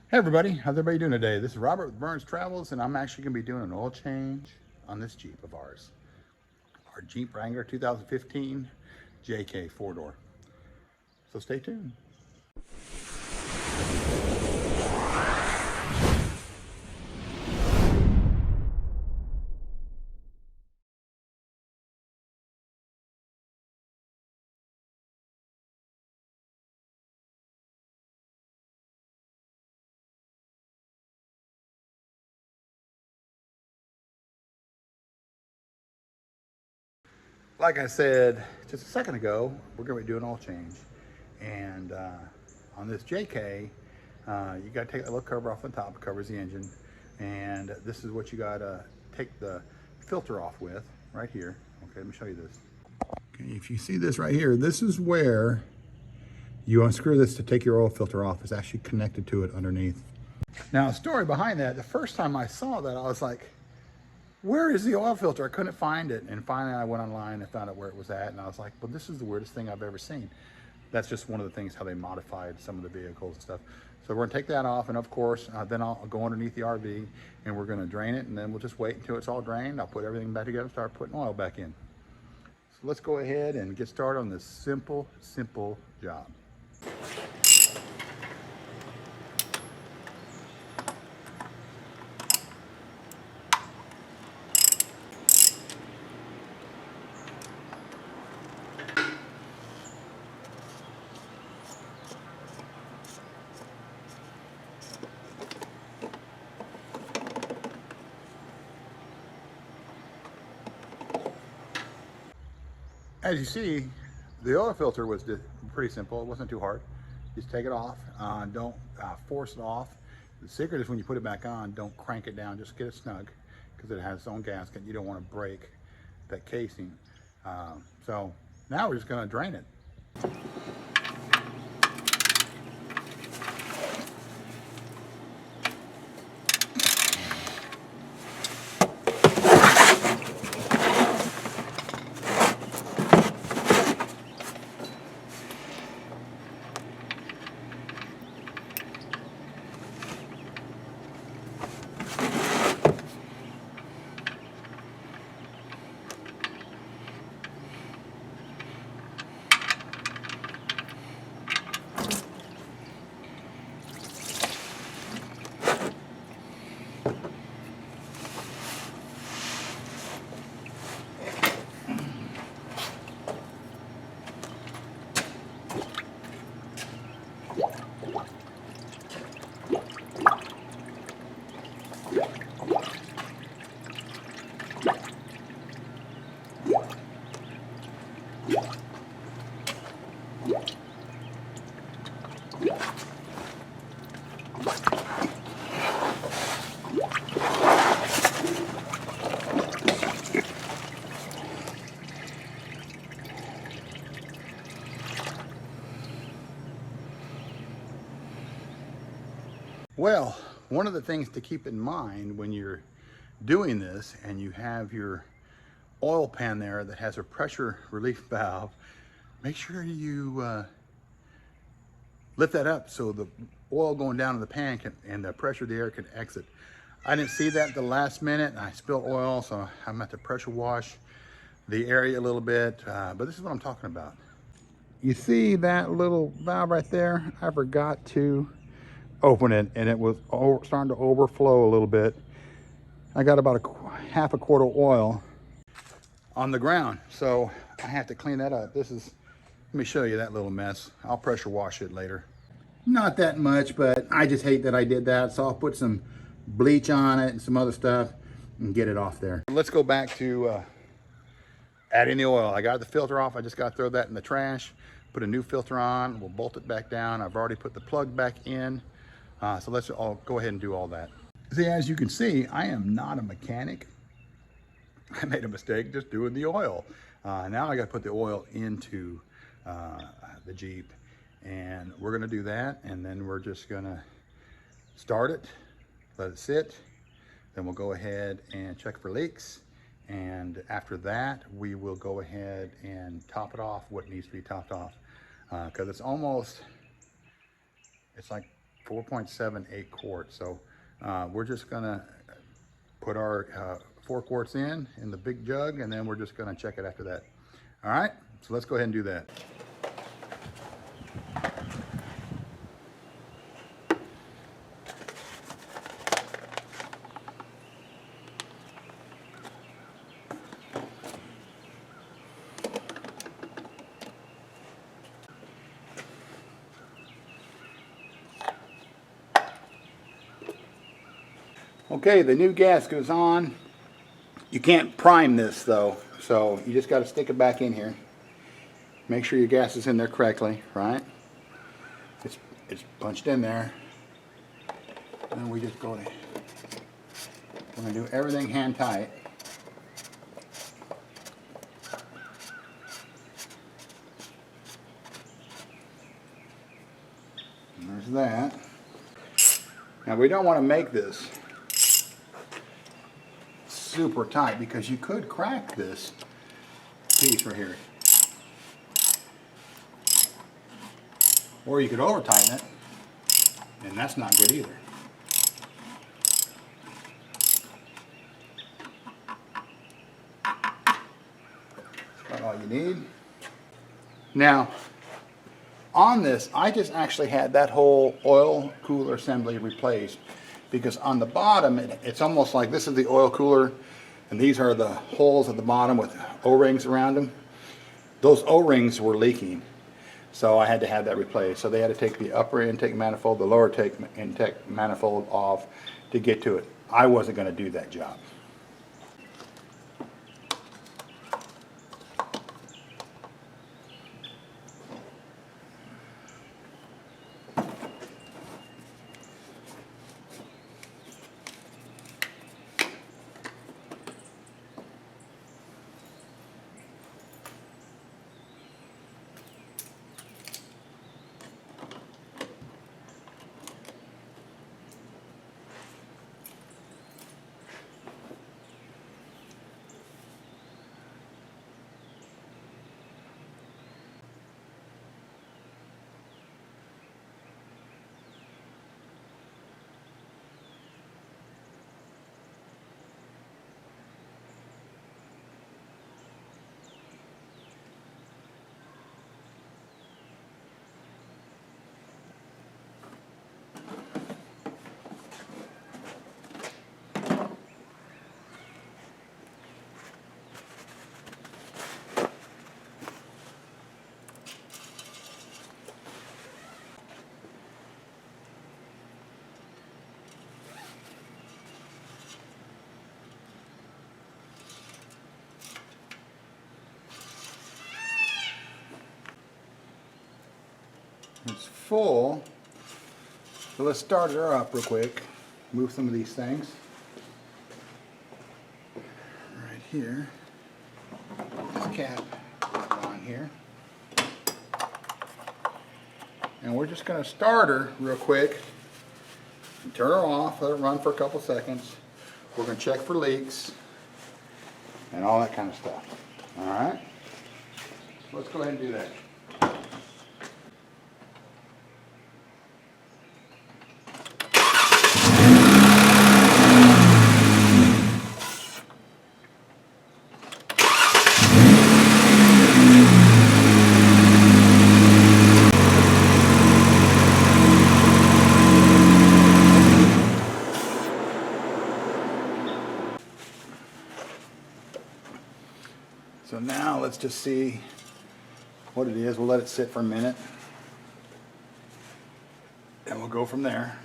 Hey everybody, how's everybody doing today? This is Robert with Burns Travels, and I'm actually going to be doing an oil change on this Jeep of ours. Our Jeep Wrangler 2015 JK 4-door. So stay tuned. Like I said just a second ago, we're going to be doing an oil change. And on this JK, you got to take that little cover off the top. It covers the engine. And this is what you got to take the filter off with right here. Okay, let me show you this. Okay, if you see this right here, this is where you unscrew this to take your oil filter off. It's actually connected to it underneath. Now, a story behind that, the first time I saw that, I was like, where is the oil filter? I couldn't find it. And finally I went online and found out where it was at. And I was like, well, this is the weirdest thing I've ever seen. That's just one of the things, how they modified some of the vehicles and stuff. So we're gonna take that off. And of course, then I'll go underneath the RV and we're gonna drain it. And then we'll just wait until it's all drained. I'll put everything back together and start putting oil back in. So let's go ahead and get started on this simple job. As you see, the oil filter was pretty simple. It wasn't too hard. Just take it off. Don't force it off. The secret is when you put it back on, don't crank it down. Just get it snug because it has its own gasket. You don't want to break that casing. So now we're just going to drain it. Well, one of the things to keep in mind when you're doing this and you have your oil pan there that has a pressure relief valve, make sure you lift that up so the oil going down in the pan and the pressure of the air can exit. I didn't see that at the last minute and I spilled oil, so I'm gonna have to pressure wash the area a little bit, but this is what I'm talking about. You see that little valve right there? I forgot to open it and it was starting to overflow a little bit. I got about half a quart of oil on the ground, so I have to clean that up. Let me show you that little mess. I'll pressure wash it later. Not that much, but I just hate that I did that, so I'll put some bleach on it and some other stuff and get it off there. Let's go back to adding the oil. I got the filter off. I just got to throw that in the trash, put a new filter on. We'll bolt it back down. I've already put the plug back in. So let's all go ahead and do all that. See, as you can see, I am not a mechanic. I made a mistake just doing the oil. Now I got to put the oil into the Jeep, and we're going to do that, and then we're just going to start it, let it sit, then we'll go ahead and check for leaks, and after that we will go ahead and top it off what needs to be topped off, because it's like 4.78 quarts. So we're just gonna put our 4 quarts in the big jug, and then we're just gonna check it after that. All right, so let's go ahead and do that. Okay, the new gas goes on. You can't prime this though, so you just got to stick it back in here. Make sure your gas is in there correctly, right? It's punched in there. And then we just we're gonna do everything hand tight. And there's that. Now we don't want to make this super tight because you could crack this piece right here. Or you could over tighten it, and that's not good either. That's about all you need. Now, on this, I just actually had that whole oil cooler assembly replaced because on the bottom, it's almost like this is the oil cooler and these are the holes at the bottom with O-rings around them. Those O-rings were leaking, so I had to have that replaced. So they had to take the upper intake manifold, the lower intake manifold off to get to it. I wasn't going to do that job. It's full, so let's start her up real quick. Move some of these things. Right here. This cap on here. And we're just going to start her real quick. Turn her off, let it run for a couple seconds. We're going to check for leaks and all that kind of stuff. All right? Let's go ahead and do that. So now let's just see what it is. We'll let it sit for a minute and we'll go from there.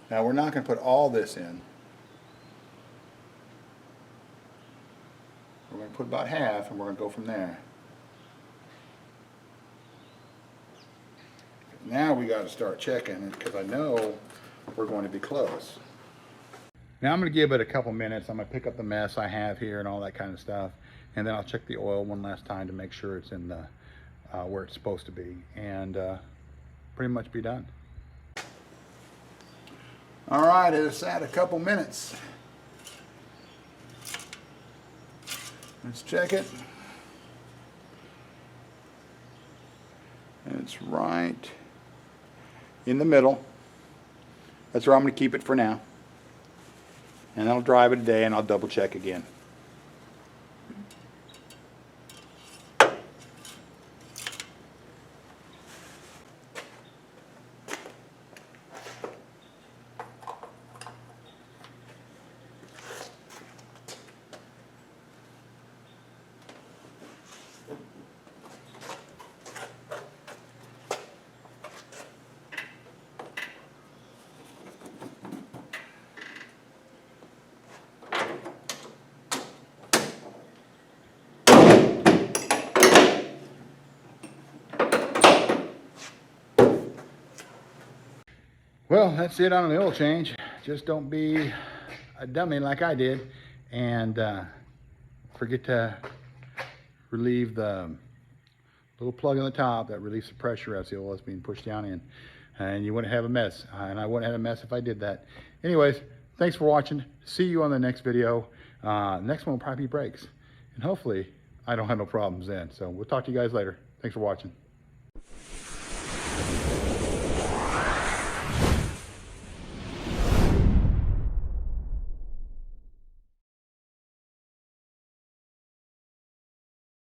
Now we're not going to put all this in. We're going to put about half and we're going to go from there. Now we got to start checking it because I know we're going to be close. Now I'm gonna give it a couple minutes. I'm gonna pick up the mess I have here and all that kind of stuff. And then I'll check the oil one last time to make sure it's in the, where it's supposed to be. And pretty much be done. All right, it's at a couple minutes. Let's check it. And it's right in the middle. That's where I'm going to keep it for now. And I'll drive it a day and I'll double check again. Well, that's it on the oil change. Just don't be a dummy like I did and forget to relieve the little plug on the top that relieves the pressure as the oil is being pushed down in. And you wouldn't have a mess. And I wouldn't have a mess if I did that. Anyways, thanks for watching. See you on the next video. Next one will probably be brakes. And hopefully I don't have no problems then. So we'll talk to you guys later. Thanks for watching.